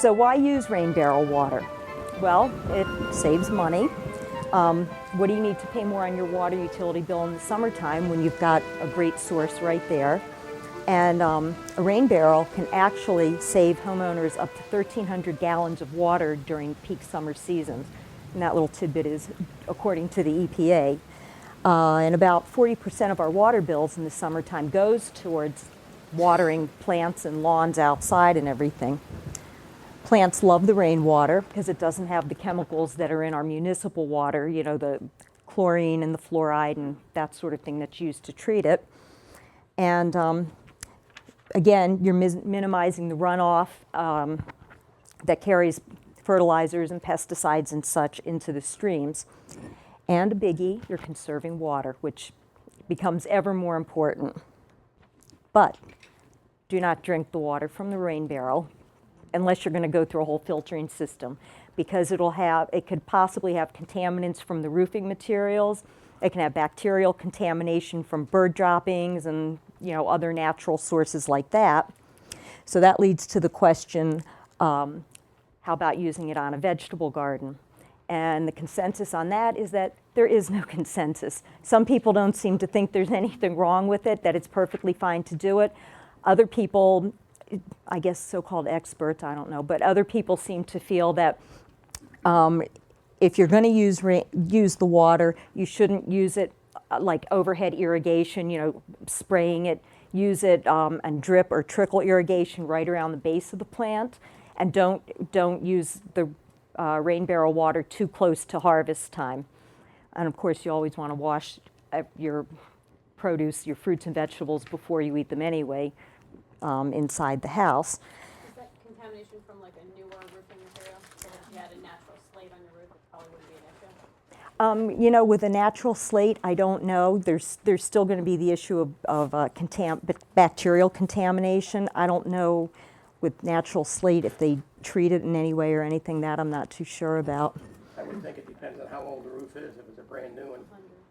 So why use rain barrel water? Well, it saves money. What do you need to pay more on your water utility bill in the summertime when you've got a great source right there? And a rain barrel can actually save homeowners up to 1,300 gallons of water during peak summer seasons. And that little tidbit is according to the EPA. And about 40% of our water bills in the summertime goes towards watering plants and lawns outside and everything. Plants love the rainwater because it doesn't have the chemicals that are in our municipal water, you know, the chlorine and the fluoride and that sort of thing that's used to treat it. And again, you're minimizing the runoff that carries fertilizers and pesticides and such into the streams. And a biggie, you're conserving water, which becomes ever more important. But do not drink the water from the rain barrel unless you're going to go through a whole filtering system, because it could possibly have contaminants from the roofing materials. It can have bacterial contamination from bird droppings and, you know, other natural sources like that. So that leads to the question, how about using it on a vegetable garden? And the consensus on that is that there is no consensus. Some people don't seem to think there's anything wrong with it, that it's perfectly fine to do it. Other people, I guess so-called experts, I don't know, but other people seem to feel that if you're going to use the water, you shouldn't use it like overhead irrigation, you know, spraying it. Use it and drip or trickle irrigation right around the base of the plant, and don't use the rain barrel water too close to harvest time. And of course, you always want to wash your produce, your fruits and vegetables before you eat them anyway, inside the house. Is that contamination from like a newer roofing material? So if you had a natural slate on your roof, it probably wouldn't be an issue? You know, with a natural slate, I don't know. There's still going to be the issue of bacterial contamination. I don't know with natural slate if they treat it in any way or anything. That I'm not too sure about. I would think it depends on how old the roof is. If it's a brand new one,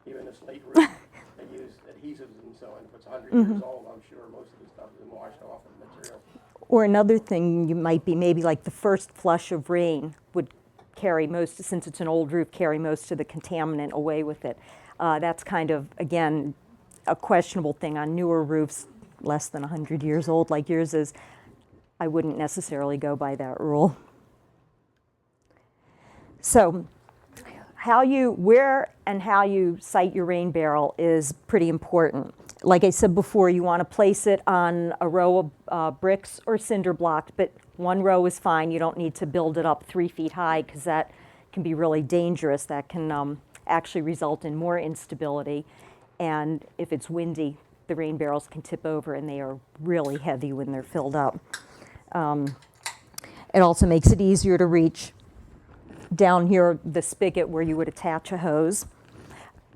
even a slate roof, they use adhesives and so on. If it's 100 years old, I'm sure most of the stuff is washed off of the material. Or another thing you might be, maybe like the first flush of rain would carry most, since it's an old roof, carry most of the contaminant away with it. That's kind of, again, a questionable thing on newer roofs, less than 100 years old like yours is. I wouldn't necessarily go by that rule. So where and how you site your rain barrel is pretty important. Like I said before, you want to place it on a row of bricks or cinder blocks, but one row is fine. You don't need to build it up 3 feet high because that can be really dangerous. That can actually result in more instability. And if it's windy, the rain barrels can tip over and they are really heavy when they're filled up. It also makes it easier to reach down here, the spigot where you would attach a hose.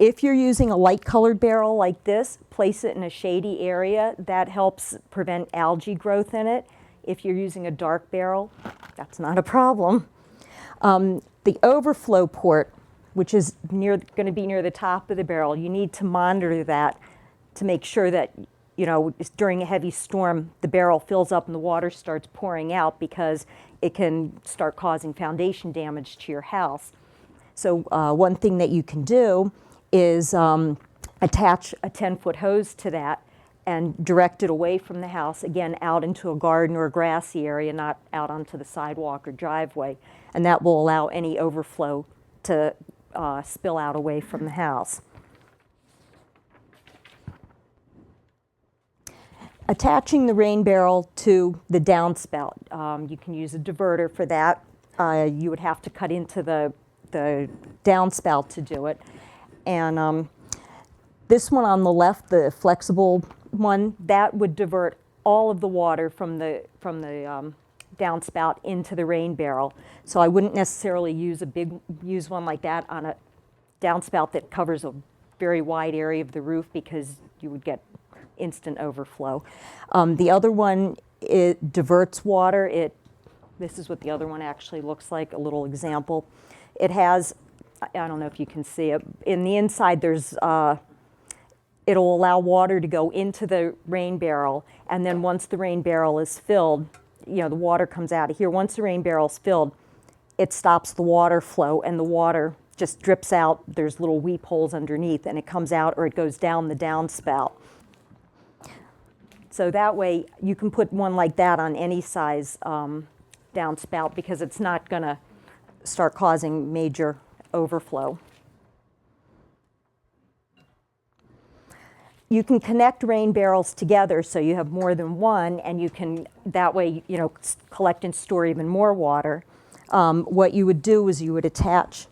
If you're using a light colored barrel like this, place it in a shady area. That helps prevent algae growth in it. If you're using a dark barrel, that's not a problem. The overflow port, which is going to be near the top of the barrel, you need to monitor that to make sure that, you know, during a heavy storm, the barrel fills up and the water starts pouring out, because it can start causing foundation damage to your house. So one thing that you can do is attach a 10-foot hose to that and direct it away from the house, again, out into a garden or a grassy area, not out onto the sidewalk or driveway. And that will allow any overflow to spill out away from the house. Attaching the rain barrel to the downspout. You can use a diverter for that. You would have to cut into the downspout to do it. And this one on the left, the flexible one, that would divert all of the water from the downspout into the rain barrel. So I wouldn't necessarily use one like that on a downspout that covers a very wide area of the roof, because you would get instant overflow. The other one, it diverts water. This is what the other one actually looks like, a little example. It has, I don't know if you can see it, in the inside there's, it'll allow water to go into the rain barrel, and then once the rain barrel is filled, the water comes out of here. Once the rain barrel's filled, it stops the water flow and the water just drips out. There's little weep holes underneath and it comes out or it goes down the downspout. So that way you can put one like that on any size downspout because it's not going to start causing major overflow. You can connect rain barrels together so you have more than one, and you can that way collect and store even more water. What you would do is you would attach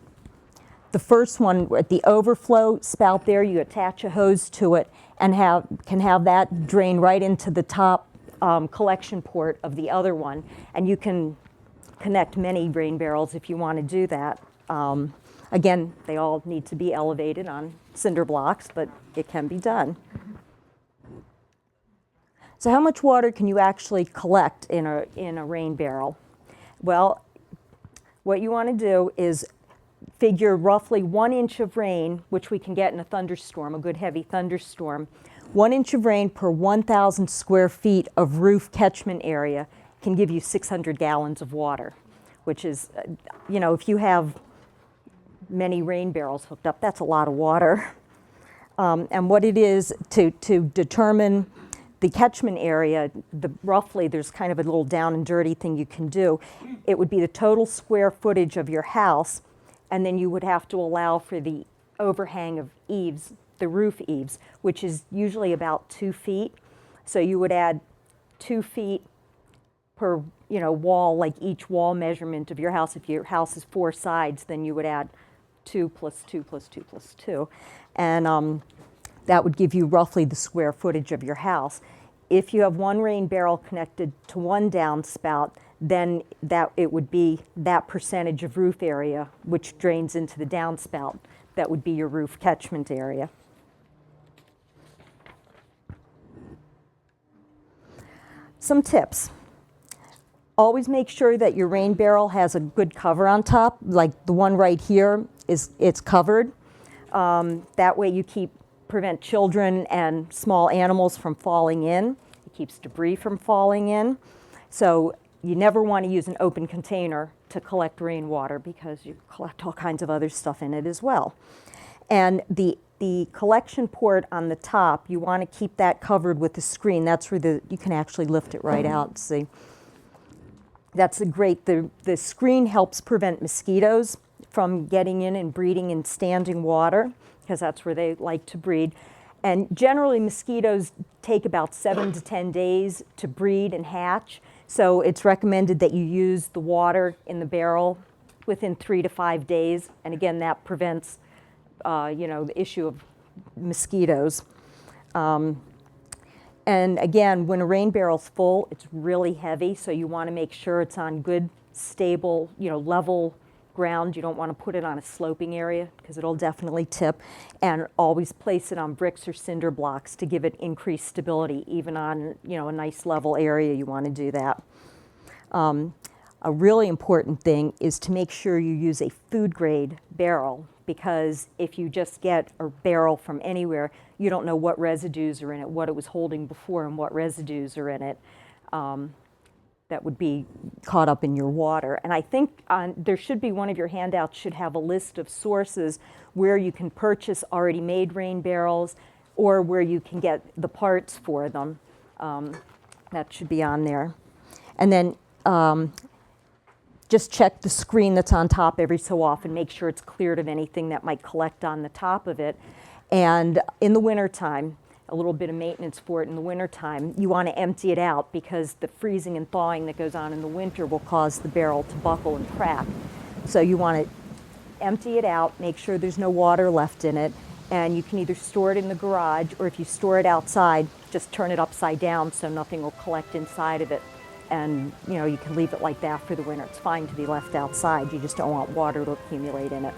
the first one at the overflow spout there. You attach a hose to it and can have that drain right into the top collection port of the other one, and you can connect many rain barrels if you want to do that. Again, they all need to be elevated on cinder blocks, but it can be done. So how much water can you actually collect in a rain barrel? Well, what you want to do is figure roughly 1 inch of rain, which we can get in a thunderstorm, a good heavy thunderstorm. 1 inch of rain per 1,000 square feet of roof catchment area can give you 600 gallons of water, which is, if you have many rain barrels hooked up, that's a lot of water. And what it is to determine the catchment area, roughly there's kind of a little down and dirty thing you can do. It would be the total square footage of your house, and then you would have to allow for the overhang of eaves, the roof eaves, which is usually about 2 feet. So you would add 2 feet per wall, like each wall measurement of your house. If your house is 4 sides, then you would add 2 plus 2 plus 2 plus 2. And that would give you roughly the square footage of your house. If you have one rain barrel connected to one downspout, then it would be that percentage of roof area which drains into the downspout. That would be your roof catchment area. Some tips. Always make sure that your rain barrel has a good cover on top, like the one right here it's covered. That way you prevent children and small animals from falling in. It keeps debris from falling in. So you never want to use an open container to collect rainwater because you collect all kinds of other stuff in it as well. And the collection port on the top, you want to keep that covered with a screen. That's where you can actually lift it right out. See, that's the screen helps prevent mosquitoes from getting in and breeding in standing water, because that's where they like to breed. And generally mosquitoes take about 7 to 10 days to breed and hatch. So it's recommended that you use the water in the barrel within 3 to 5 days. And again, that prevents, the issue of mosquitoes. And again, when a rain barrel's full, it's really heavy. So you want to make sure it's on good, stable, level ground. You don't want to put it on a sloping area because it'll definitely tip. And always place it on bricks or cinder blocks to give it increased stability. Even on a nice level area, you want to do that. A really important thing is to make sure you use a food grade barrel, because if you just get a barrel from anywhere, you don't know what residues are in it, what it was holding before, and what residues are in it. That would be caught up in your water. And I think there should be, one of your handouts should have a list of sources where you can purchase already made rain barrels or where you can get the parts for them. That should be on there. And then just check the screen that's on top every so often. Make sure it's cleared of anything that might collect on the top of it. And in the wintertime, a little bit of maintenance for it in the wintertime, you want to empty it out, because the freezing and thawing that goes on in the winter will cause the barrel to buckle and crack. So you want to empty it out, make sure there's no water left in it, and you can either store it in the garage, or if you store it outside, just turn it upside down so nothing will collect inside of it. And you can leave it like that for the winter. It's fine to be left outside, you just don't want water to accumulate in it.